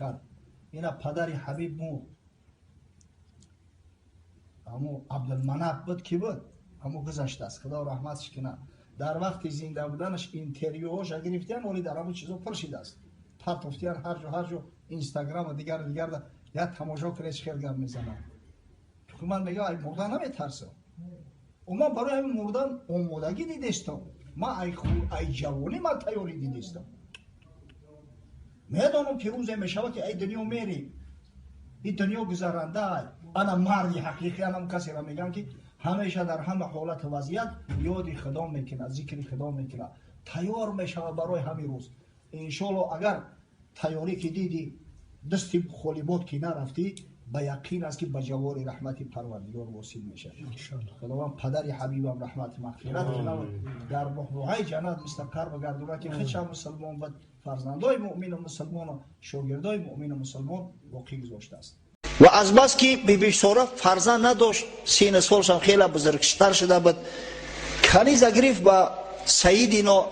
کرد. اینا پدر حبیب مو همو عبدالمناب بود کی بود؟ همو گذشته است، خدا رحمتش کنه. در وقت زنده بودنش اینترویوهاش گرفتن ولی در همون چیزا پرسیده است، پرتوفتیان هر جو اینستاگرام و دیگر یا تماشا کنه چه خیلی گپ میزنن. تو من میگم ای مردن نمیترسم، اما برای همین مردن آمادگی دیدستم. ما ای جوانی من تیاری دیدستم. میدانم پیروز میشود که ای دنیا میری، این دنیا گذرنده. انا مردی حقیقی، انم کسی را میگم که همیشه در همه حالت وضعیت یاد خدا میکنه، ذکر خدا میکنه، تیار میشود برای همین روز. انشالله اگر تیاری که دیدی دستی خالی بود که نرفتی، به یقین است که به جوار رحمت پروردگار واصل میشه. خداوند پدر حبیبم رحمت مغفرت کنه، در بحبوحه جنت مستقر بگردونه که هیچ مسلمان بد فرزندای مؤمن و مسلمان و شاگردای مؤمن و مسلمان واقعی گذاشته است. و از بس که بیبی ساره فرزند نداشت، سین سالش هم خیلی بزرگتر شده بود، کنیز گرفت به سیدنا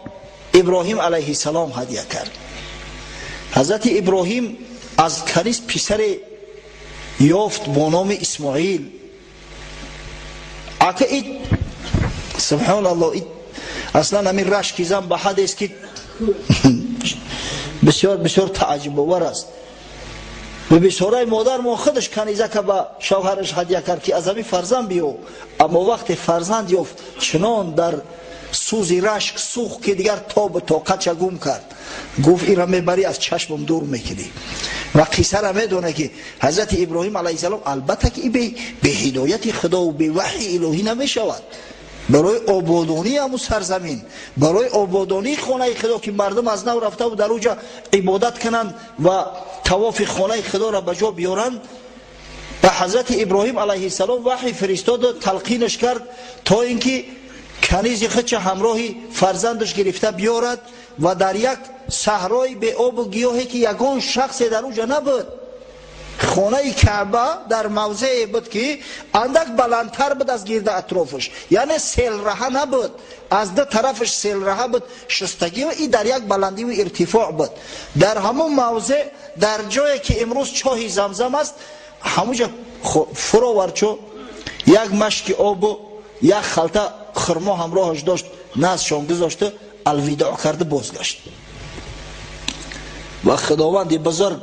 ابراهیم علیه السلام هدیه کرد. حضرت ابراهیم از کنیز پسر یافت با نام اسماعیل. اگه این سبحان الله، این اصلا همین رشک زن به حد است که بسیار بسیار تعجب آور است. و بیچاره مادر ما خودش کنیزه که به شوهرش هدیه کرد که از همین فرزند بیو، اما وقت فرزند یافت چنان در سوز رشک سوخت که دیگر تاب طاقت گم کرد. گفت این را میبری از چشمم دور میکنی. و قصه را میدونه که حضرت ابراهیم علیه السلام البته که به هدایت خدا و به وحی الهی نمیشود، برای آبادانی همون سرزمین، برای آبادانی خانه خدا که مردم از نو رفته و در اونجا عبادت کنند و طواف خانه خدا را به جا بیارند، به حضرت ابراهیم علیه السلام وحی فرستاد و تلقینش کرد تا اینکه کنیز خودش همراهی فرزندش گرفته بیارد و در یک صحرای به آب و گیاهی که یگان شخصی در اونجا نبود. خانه کعبه در موضعی بود که اندک بلندتر بود از گرد اطرافش، یعنی سیل راه نبود، از دو طرفش سیل راه بود، شستگی و این در یک بلندی و ارتفاع بود. در همون موضع در جایی که امروز چاه زمزم است، همونجا فراورچو یک مشک آب و یک خلطه خرما همراهش داشت، نزدشان گذاشته الوداع کرده بازگشت. و خداوند بزرگ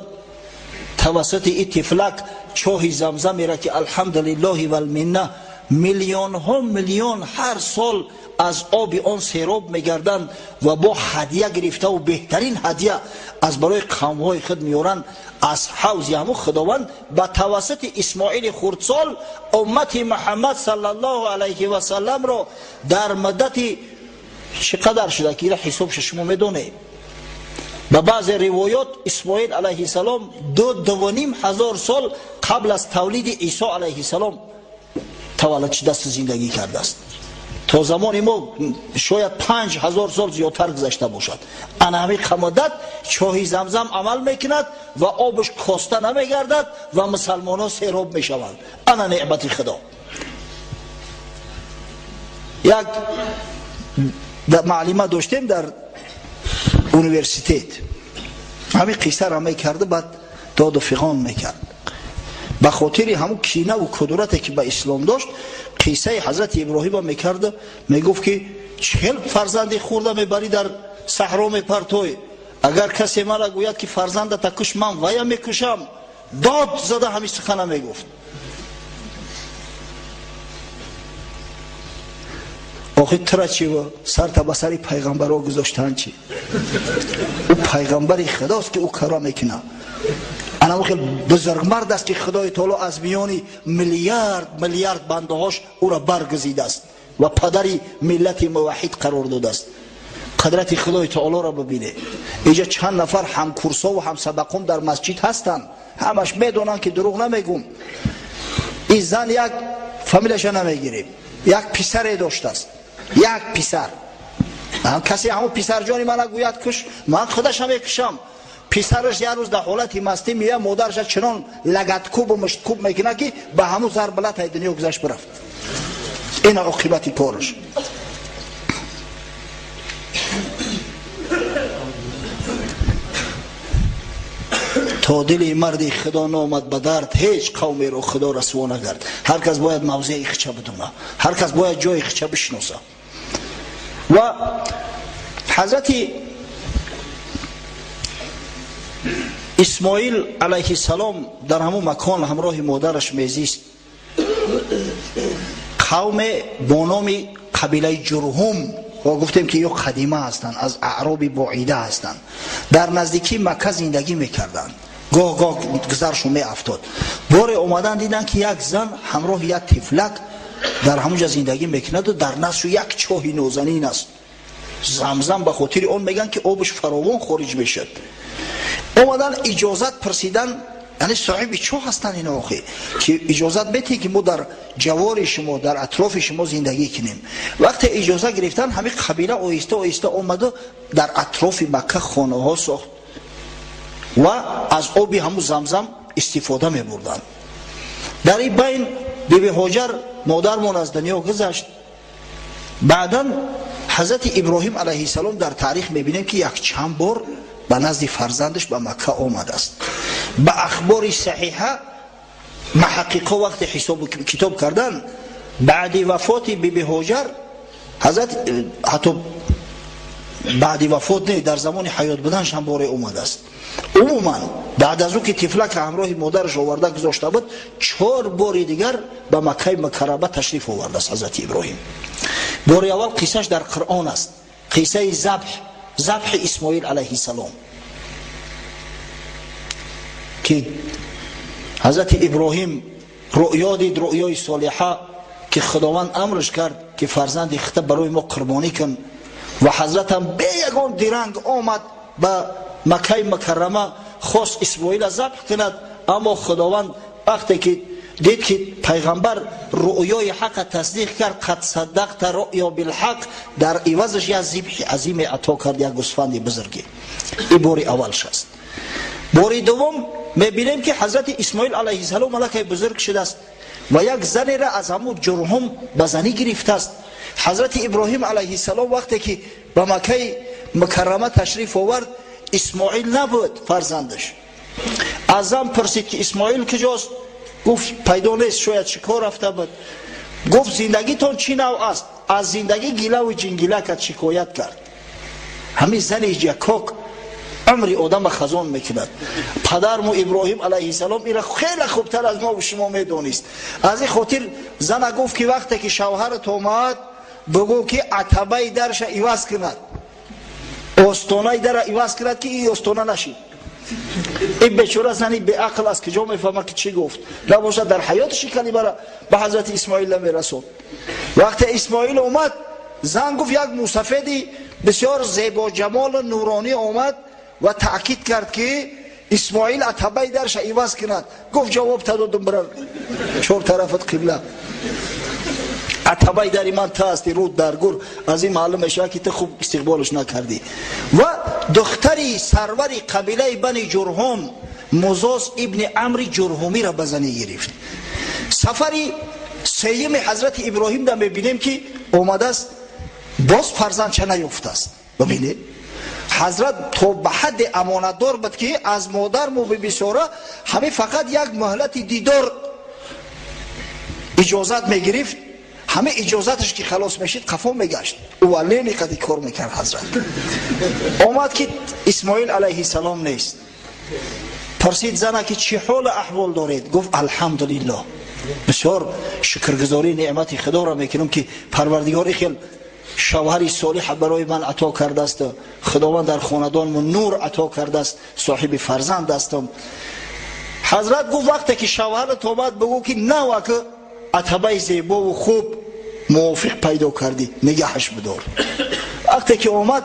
توسط این تفلک چاه زمزم را که الحمدلله و المنه میلیون ها میلیون هر سال از آب آن سیراب میگردند و با هدیه گرفته و بهترین هدیه از برای قومهای خود میارند از حوض همو خداوند به توسط اسماعیل خردسال امت محمد صلی الله علیه و سلم را در مدت چقدر شده که را حسابش شما میدونه. به بعض روایات اسماعیل علیه السلام 2.5 سال قبل از تولید عیسی علیه السلام تولد شده است، زندگی کرده است. تا زمان ما شاید 5000 سال زیادتر گذشته باشد. انا همین مدت چاه زمزم عمل میکند و آبش کاسته نمیگردد و مسلمان ها سیراب میشوند. انا نعمت خدا. یک معلومه داشتیم در یونیورسیته، همین قصه را میکرده، بعد داد و فغان میکرد به خاطر همون کینه و کدورتی که به اسلام داشت. قصه حضرت ابراهیم میکرد، میگفت که 40 فرزند خورده میبری در صحرا میپرتوی، اگر کسی مرا گوید که فرزندت کش من ویا میکشم، داد زده همین سخنه میگفت. آخه ترا چی و سر تا بسری پیغمبر ها گذاشتن چی؟ او پیغمبر خداست که او کارا میکنه. انا خیلی بزرگ مرد است که خدای تعالی از میان میلیارد بنده هاش او را برگزیده است و پدری ملت موحد قرار داده است. قدرت خدای تعالی را ببینه. اینجا چند نفر همکورسا و همسبقان در مسجد هستن، همش میدونن که دروغ نمیگم. این زن یک فامیلش نمیگیره، یک پسر داشته است، یک پسر. کسی همون پسر جانی من گوید کش، من خودش هم میکشم. پسرش یه روز در حالت مستی میه، مادرش چنان لگت کوب و مشت کوب میکنه که به همون ضربلت های دنیا گذشت برفت. این عاقبت کارش. تا دل مرد خدا نامد به درد، هیچ قومی رو خدا رسوا نگرد. هر کس باید موضع خچه بدونه، هر کس باید جای خچه بشناسه. و حضرت اسماعیل علیه السلام در همون مکان همراه مادرش میزیست. قوم با نام قبیله جرهم و گفتیم که یا قدیمه هستند، از اعراب بعیده هستند، در نزدیکی مکه زندگی میکردند. گاه گاه گذرشون میافتاد. بار اومدن دیدن که یک زن همراه یک طفلک در همونجا زندگی میکند و در نزدش یک چاه نازنین است، زمزم. به خاطر اون میگن که آبش فراوان خارج میشد. اومدن اجازت پرسیدن، یعنی صاحب چاه هستن این آخه که اجازت بده که ما در جوار شما در اطراف شما زندگی کنیم. وقتی اجازه گرفتن همه قبیله آهسته آهسته اومده در اطراف مکه خانه ها ساخت و از آب همون زمزم استفاده می بردن. در این بین بیبی هاجر مادرمون از دنیا گذشت. بعدا حضرت ابراهیم علیه السلام در تاریخ میبینیم که یک چند بار به نزد فرزندش به مکه آمده است. به اخبار صحیحه محققا وقت حساب کتاب کردن بعد وفات بیبی هاجر، حضرت حتی بعد وفات نه، در زمان حیات بودنش هم باره اومده است. عموما بعد از او که طفلک همراه مادرش آورده گذاشته بود، 4 بار دیگر به مکه مکرمه تشریف آورده است حضرت ابراهیم. بار اول قصهش در قرآن است، قصه ذبح اسماعیل علیه السلام که حضرت ابراهیم رؤیا دید، رؤیای صالحه که خداوند امرش کرد که فرزند خطه برای ما قربانی کن و حضرت هم به یگان درنگ آمد به مکه مکرمه خواست اسماعیل ذبح کند. اما خداوند وقتی که دید که پیغمبر رؤیای حق تصدیق کرد، قد صدقت رؤیا بالحق، در عوضش یک ذبح عظیم عطا کرد، یک گوسفند بزرگی. این بار اولش است. بار دوم میبینیم که حضرت اسماعیل علیه السلام ملک بزرگ شده است و یک زنی را از همون جرهم به زنی گرفته است. حضرت ابراهیم علیه السلام وقتی که به مکه مکرمه تشریف آورد، اسماعیل نبود فرزندش. از زن پرسید که اسماعیل کجاست؟ گفت پیدا نیست، شاید شکار رفته بود. گفت زندگیتون چی نوع است؟ از زندگی گیله و جنگیله کرد، شکایت کرد. همین زن جکاک عمری آدم خزان میکند. پدرمو ابراهیم علیه السلام ایره خیلی خوبتر از ما و شما میدونست. از این خاطر زن گفت که وقتی که شوهرت اومد بگو که عتبه درش عوض کند، استانه در عوض کند که این استانه نشید. این بیچاره زنی به عقل است، کجا میفهمه که چی گفت؟ نباشد در حیاتش کلمه را به حضرت اسماعیل نمیرسوند. وقتی اسماعیل اومد، زن گفت یک موسفیدی بسیار زیبا جمال و نورانی آمد و تأکید کرد که اسماعیل عتبه درش عوض کند. گفت جواب دادم برم 4 طرفت قبله، عتبه در من تا هستی رود درگور، از این معلوم میشه که تو خوب استقبالش نکردی. و دختری سروری قبیله بنی جرهم، مزاز ابن عمرو جرهمی را بزنی گرفت. سفری سیم حضرت ابراهیم دا میبینیم که اومده است، باز فرزند چه نیفته است. ببینید حضرت تو به حد امانتدار بود که از مادر مو بی ساره همه فقط یک مهلت دیدار اجازت میگرفت. همه اجازتش که خلاص میشید قفا میگشت. اولینی قدی کار میکرد حضرت. اومد که اسماعیل علیه السلام نیست. پرسید زنه که چی حال احوال دارید؟ گفت الحمدلله، بسیار شکرگزاری نعمت خدا را میکنم که پروردگار خیل شوهری صالح برای من عطا کرده است، خداوند در خاندانم نور عطا کرده است، صاحب فرزند هستم. حضرت گفت وقتی که شوهرت اومد بگو که نه وقت عتبه زیبا و خوب موافق پیدا کردی، نگهش بدار. وقتی که اومد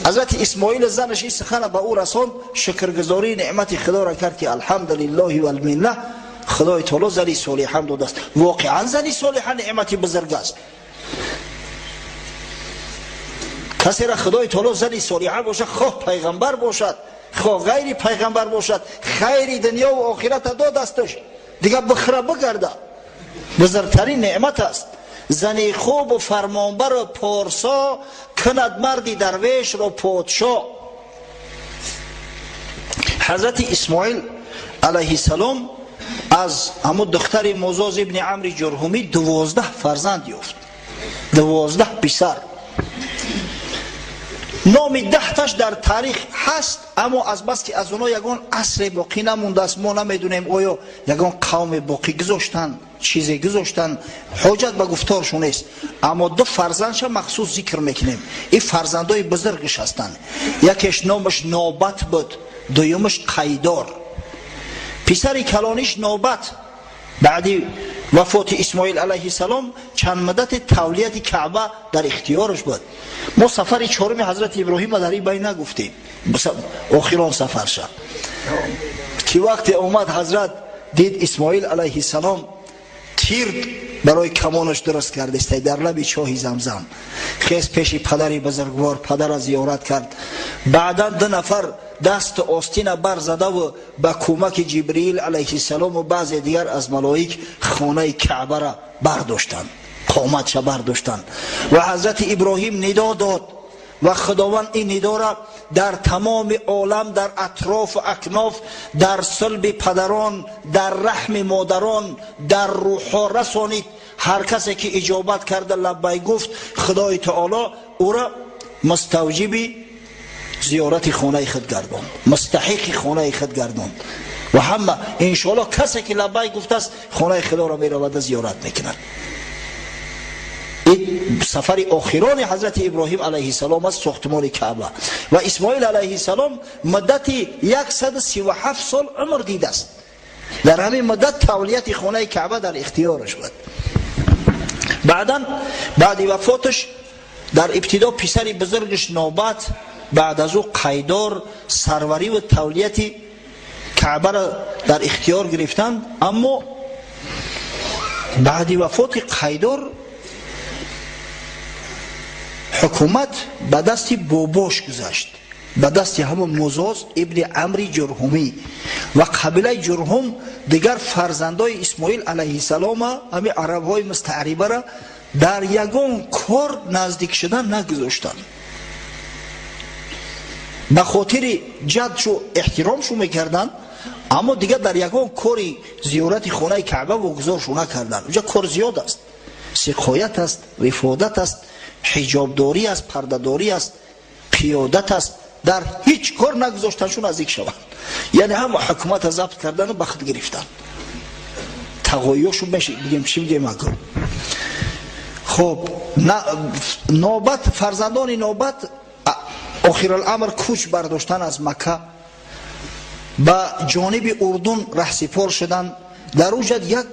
حضرت اسماعیل زنش این سخن به او رساند، شکرگزاری نعمت خدا را کرد که الحمدلله و المنه، خدای تعالی زنی صالحه داده است. واقعا زنی صالحه نعمتی بزرگ است. کسی را خدای تعالی زنی صالحه باشد، خواه پیغمبر باشد خواه غیر پیغمبر باشد، خیر دنیا و آخرت داد استش، دیگه بخره بگرده، بزرگترین نعمت است. زنی خوب و فرمانبر و پارسا کند مردی درویش را پادشاه. حضرت اسماعیل علیه السلام از همون دختر موزاز ابن عمرو جرهمی 12 فرزند یافت، 12 پسر. نام 10 تاش در تاریخ هست، اما از بس که از اونها یگان اصل باقی نمونده است، ما نمیدونیم آیا یگان قوم باقی گذاشتن، چیزی گذاشتن، حاجت به گفتارشون است. اما 2 فرزندش مخصوص ذکر میکنیم، این فرزندای بزرگش هستند. یکیش نامش نوبت بود، دویمش قیدار. پسر کلانیش نوبت بعدی وفات اسماعیل علیه السلام چند مدت تولیت کعبه در اختیارش بود. ما سفر 4 حضرت ابراهیم در این بین نگفتیم، آخران سفر شد که وقتی اومد حضرت دید اسماعیل علیه السلام تیر برای کمانش درست کرده است در لب چاه زمزم، خیز پیش پدری بزرگوار پدر از زیارت کرد. بعدا 2 نفر دست آستین بر زده و با کمک جبرئیل علیه السلام و بعض دیگر از ملائک خانه کعبه را برداشتند، قامتش برداشتند و حضرت ابراهیم ندا داد و خداوند این ندا را در تمام عالم، در اطراف و اکناف، در صلب پدران، در رحم مادران، در روحها رسانید. هر کسی که اجابت کرده لبیک گفت، خدای تعالی او را مستوجب زیارت خانه خود گرداند، مستحق خانه خود گرداند و همه انشاءالله کسی که لبیک گفته است خانه خدا را میرود زیارت میکنند. این سفر آخران حضرت ابراهیم علیه السلام از ساختمان کعبه و اسماعیل علیه السلام مدت 137 سال عمر دیده است. در همین مدت تولیت خانه کعبه در اختیارش بود. بعد وفاتش در ابتدا پسر بزرگش نوبت، بعد از او قیدار سروری و تولیت کعبه را در اختیار گرفتند. اما بعد وفات قیدار حکومت به دست باباش گذشت، به دست همون موزاز ابن عمرو جرهمی و قبیله جرهم دیگر فرزندای اسماعیل علیه السلام همین عربهای مستعربه را در یگان کار نزدیک شدن نگذاشتند. به خاطر جدشو احترامشو میکردن، اما دیگر در یگان کاری زیارت خانه کعبه و گذارشو نکردن. اونجا کار زیاد است، سقایت است، وفادت است، حجابداری است، پردهداری است، قیادت است، در هیچ کار نگذاشتنشون نزدیک شوند. یعنی هم حکومت ضبط کردن و بخت گرفتن، تقاییشون بگیم چی بگیم اگر. خب نوبت، فرزندان نوبت آخر الامر کوچ برداشتن از مکه به جانب اردن رهسپار شدند. در اونجا یک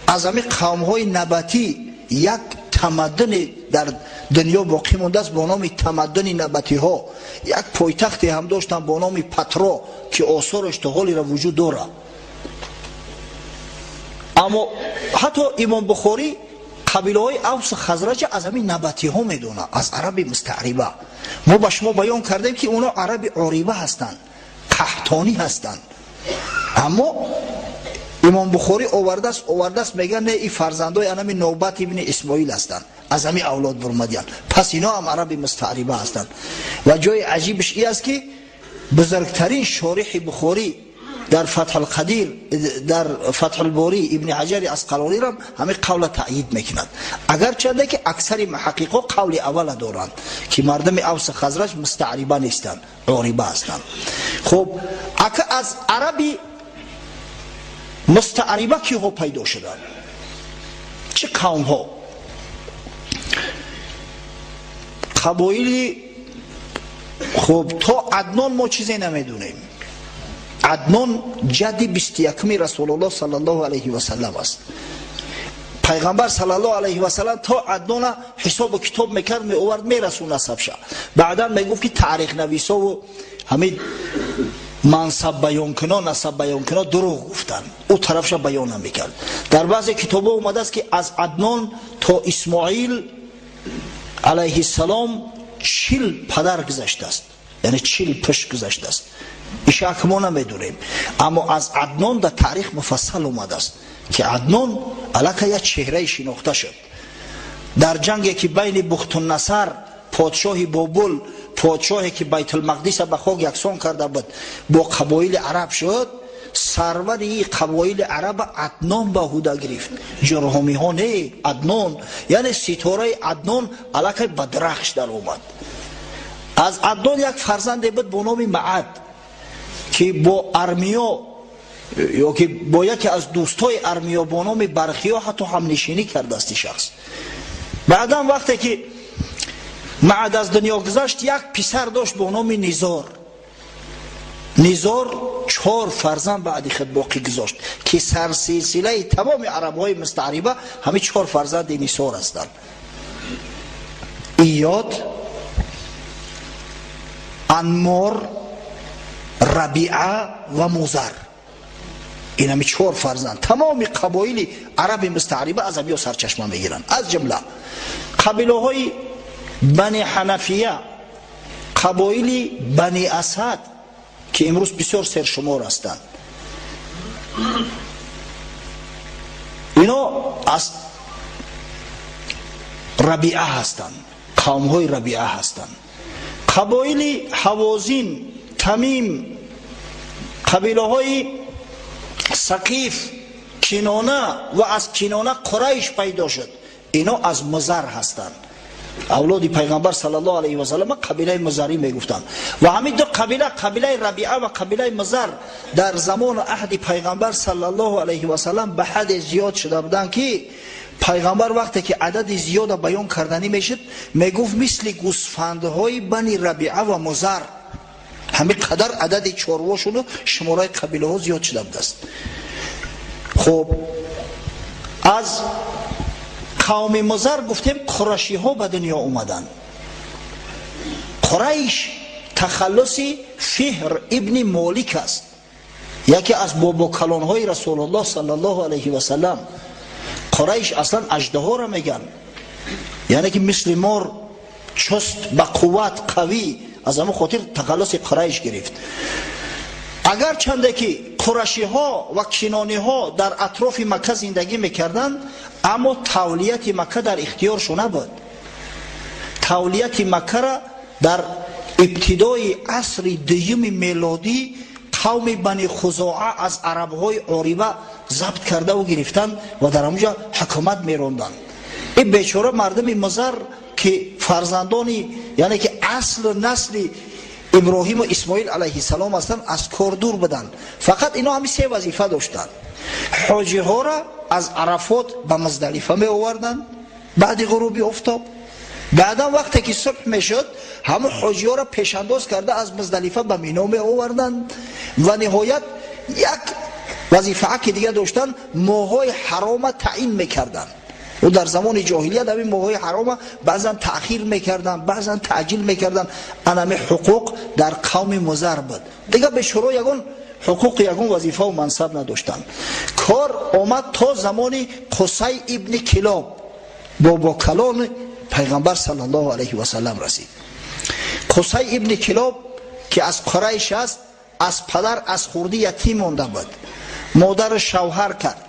از همه قوم‌های نبتی یک تمدن در دنیا باقی مونده است با نام تمدن نبتی ها. یک پایتختی هم داشتن با نام پترا که آثارش تا حالی را وجود داره. اما حتی امام بخاری قبیله های اوس و خزرج از همین نبتی ها میدونه، از عرب مستعربه. ما به شما بیان کردیم که اونا عرب عریبه هستند، قحطانی هستند. اما امام بخاری آورده است میگن نه، این فرزندای همین نوبت ابن اسماعیل هستند، از همین اولاد برمدیان، پس اینا هم عرب مستعربه هستند. و جای عجیبش این است که بزرگترین شارح بخاری در فتح القدیر، در فتح الباری ابن حجر اسقلانی را همین قول تأیید میکند، اگرچه که اکثر محققا قول اول دارند که مردم اوس خزرج مستعربه نیستند، عریبه هستند. خب از عربی مستعربه کی ها پیدا شدند؟ چه قوم ها؟ قبایلی. خب تا عدنان ما چیزی نمیدونیم. عدنان جد 21 رسول الله صلی الله علیه و سلم است. پیغمبر صلی الله علیه و سلم تا عدنان حساب و کتاب میکرد، می آورد میرسون نسبش. بعدا میگفت که تاریخ نویسا و همین منصب بیان کنا، نسب بیان کنا دروغ گفتن، او طرفش بیان نمیکرد. در بعضی کتابا اومده است که از عدنان تا اسماعیل علیه السلام 40 پدر گذشته است، یعنی 40 پشت گذشته است. ایش ما نمیدونیم، اما از عدنان در تاریخ مفصل اومده است که عدنان علاقه یک چهره شناخته شد. در جنگی که بین بخت النصر پادشاه بابل، پادشاهی که بیت المقدس به خاک یکسان کرده بود، با قبایل عرب شد، سرور این قبایل عرب عدنان به عهده گرفت. جرهمی ها نه، عدنان، یعنی ستاره عدنان الکی به درخش در اومد. از عدنان یک فرزند بود با نام معد که با ارمیا یا که با یکی از دوستای ارمیا با نام برخیا حتی هم نشینی کرده است شخص. بعدا وقتی که معد از دنیا گذشت یک پسر داشت با نام نیزار. نیزار 4 فرزند بعد خود باقی گذاشت که سرسلسله تمام عرب های مستعربه همه 4 فرزند نیزار هستند. ایاد، انمار، ربیعه و موزر. این همه 4 فرزند. تمام قبایل عرب مستعربه از همین سرچشمه میگیرن. از جمله قبیله های بنی حنفیه، قبایل بنی اسد که امروز بسیار سرشمار هستند، اینا از ربیعه هستند، قوم های ربیعه هستند. قبایل حوازین، تمیم، قبیله های ثقیف، کنانه و از کنانه قریش پیدا شد، اینا از مزر هستند. اولاد پیغمبر صلی الله علیه و سلم قبیله مزری میگفتند. و همین دو قبیله، قبیله ربیعه و قبیله مزر، در زمان عهد پیغمبر صلی الله علیه و سلم به حد زیاد شده بودند که پیغمبر وقتی که عدد زیاد بیان کردنی میشد میگفت مثل گوسفندهای بنی ربیعه و مزر، همین قدر عدد چارواشون و شماره قبیله ها زیاد شده بود است. خب از قوم مزر گفتیم قرشی ها به دنیا اومدن. قریش تخلصی فهر ابن مالک است، یکی از بابا کلان های رسول الله صلی الله علیه و سلم. قریش اصلا اژدها را میگن، یعنی که مثل مار چست با قوت قوی، از همون خاطر تخلص قریش گرفت. اگر چنده که قرشی ها و کنانی ها در اطراف مکه زندگی میکردند، اما تولیت مکه در اختیارشون نبود. تولیت مکه را در ابتدای عصر 2 میلادی قوم بنی خزاعه از عربهای عربه ضبط کرده و گرفتند و در اونجا حکومت میراندند. این بیچاره مردم مزر که فرزندانی، یعنی که اصل نسل ابراهیم و اسماعیل علیه السلام هستند، از کار دور بدن. فقط اینا همین 3 وظیفه داشتند. حاجی ها را از عرفات به مزدلفه می آوردند بعد غروب آفتاب. بعدا وقتی که صبح میشد همه حاجی ها را پیش انداز کرده از مزدلفه به مینا می آوردند. و نهایت یک وظیفه که دیگه داشتند، ماهای حرام تعیین میکردند. و در زمان جاهلیت همین ماهای حرام بعضا تأخیر میکردن، بعضا تعجیل میکردن. انمی حقوق در قوم مزر بود. دیگه به شروع یگون حقوق یگون وظیفه و منصب نداشتن. کار آمد تا زمان قصی ابن کلاب، بابا کلان پیغمبر صلی الله علیه و سلم رسید. قصی ابن کلاب که از قریش است، از پدر از خوردی یتیم مانده بود. مادر شوهر کرد،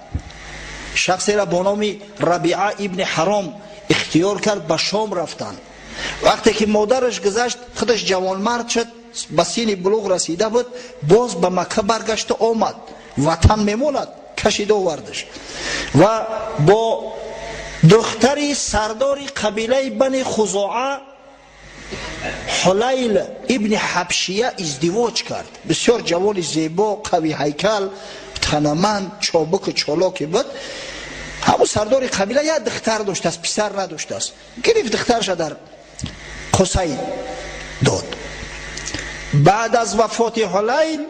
شخصی را با نام ربیعه ابن حرام اختیار کرد، به شام رفتن. وقتی که مادرش گذشت خودش جوان مرد شد، به سن بلوغ رسیده بود، باز به مکه برگشت و آمد. وطن میموند، کشید آوردش و با دختری سرداری قبیله بنی خزاعه حلیل ابن حبشیه ازدواج کرد. بسیار جوان زیبا، قوی هیکل، تنمند، چابک و چالاکی بود. همون سردار قبیله یک دختر داشته است، پسر نداشته است. گرفت دخترش در قصی داد. بعد از وفات حلیل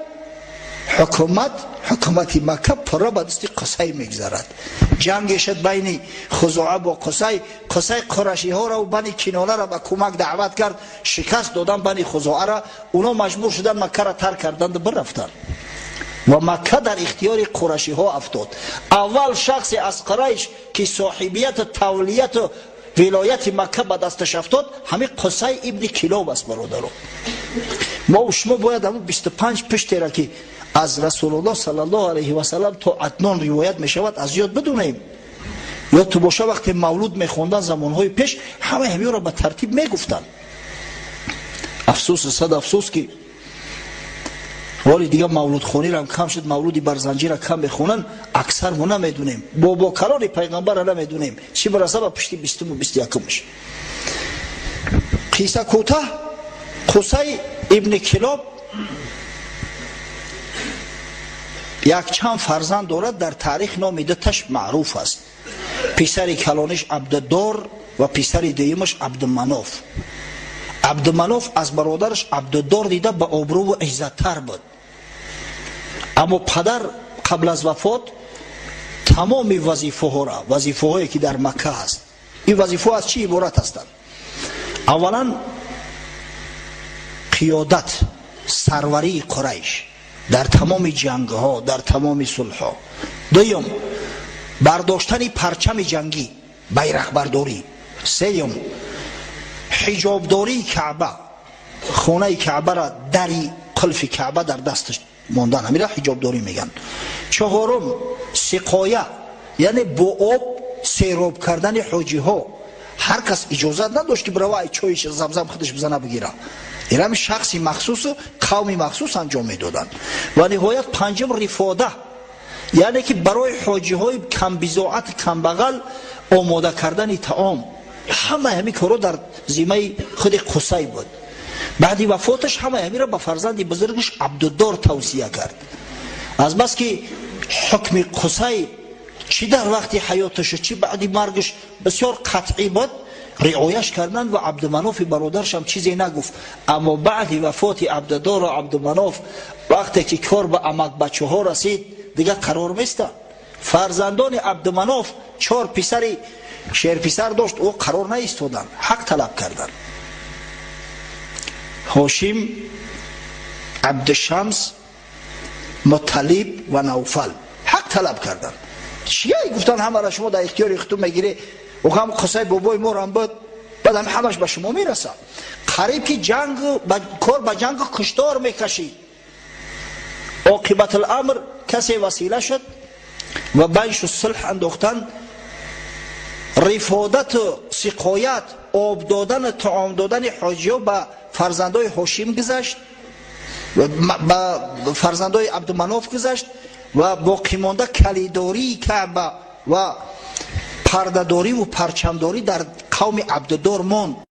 حکومت مکه پرا به دست قصی میگذرد. جنگ شد بین خزاعه با قصی. قصی قرشی ها را و بنی کنانه را به کمک دعوت کرد، شکست دادن بنی خزاعه را. اونا مجبور شدن مکه را ترک کردند و برفتن و مکه در اختیار قرشی ها افتاد. اول شخصی از قریش که صاحبیت تولیت و ولایت مکه به دستش افتاد همین قصی ابن کلاب است. برادران، ما و شما باید همون 25 پشتی را که از رسول الله صلی الله علیه و سلم تا عدنان روایت می شود از یاد بدونیم. یا تو باشه وقتی مولود می خوندن زمانهای پیش همه همی را به ترتیب می گفتن. افسوس صد افسوس که ولی دیگه مولود خونی را کم شد، مولودی بر زنجیر را کم بخونن، اکثر ما نمیدونیم، بابا کلان پیغمبر را نمیدونیم، چی برسه به پشتی 20 و 21مش. قصه کوتاه، قصی ابن کلاب یک چند فرزند دارد، در تاریخ نامیدتش معروف است. پسر کلانش عبدالدار و پسر دیمش عبدالمناف. عبدالمناف از برادرش عبدالدار دیده به آبرو و عزت تر بود، اما پدر قبل از وفات تمام وظیفه ها را، وظیفه هایی که در مکه هست، این وظیفه از چی عبارت هستند؟ اولا قیادت، سروری قریش در تمام جنگ ها، در تمام صلح ها. دوم برداشتن پرچم جنگی، بیرق برداری. سوم حجابداری کعبه، خانه کعبه را، دری قلف کعبه در دستش ماندن، همین را حجابداری میگن. چهارم سقایه، یعنی با آب سیراب کردن حاجی ها. هر کس اجازت نداشت که برای چایش زمزم خودش بزنه بگیره، این هم شخصی مخصوص، قومی مخصوص انجام میدادن. و نهایت پنجم رفاده، یعنی که برای حاجی های کم بضاعت، کم بغل آماده کردن طعام. همه همی کارو در ذمه خود قصی بود. بعد وفاتش همه همی را به فرزند بزرگش عبدالدار توصیه کرد، از بس که حکم قصی چی در وقت حیاتش چی بعد مرگش بسیار قطعی بود، رعایش کردن و عبدالمناف برادرش هم چیزی نگفت. اما بعد وفات عبدالدار و عبدالمناف، وقتی که کار به عمک بچه ها رسید دیگه قرار میسته. فرزندان عبدالمناف 4 پسر شیر پسر داشت، او قرار نایستادن، حق طلب کردن. هاشم، عبدالشمس، مطلب و نوفل حق طلب کردن. چیه گفتن همه را شما در اختیار خودتون میگیره، و هم قصه بابای ما هم بود، بعد هم همش به شما میرسه. قریب که جنگ کار به جنگ کشتار میکشید، عاقبت الامر کسی وسیله شد و بینش صلح انداختن. رفادت و سقایت، آب دادن، طعام دادن حاجی ها به فرزندای هاشم گذشت و به فرزندای عبدالمناف گذشت و باقی مانده کلیداری کعبه و پردهداری و پرچمداری در قوم عبدالدار ماند.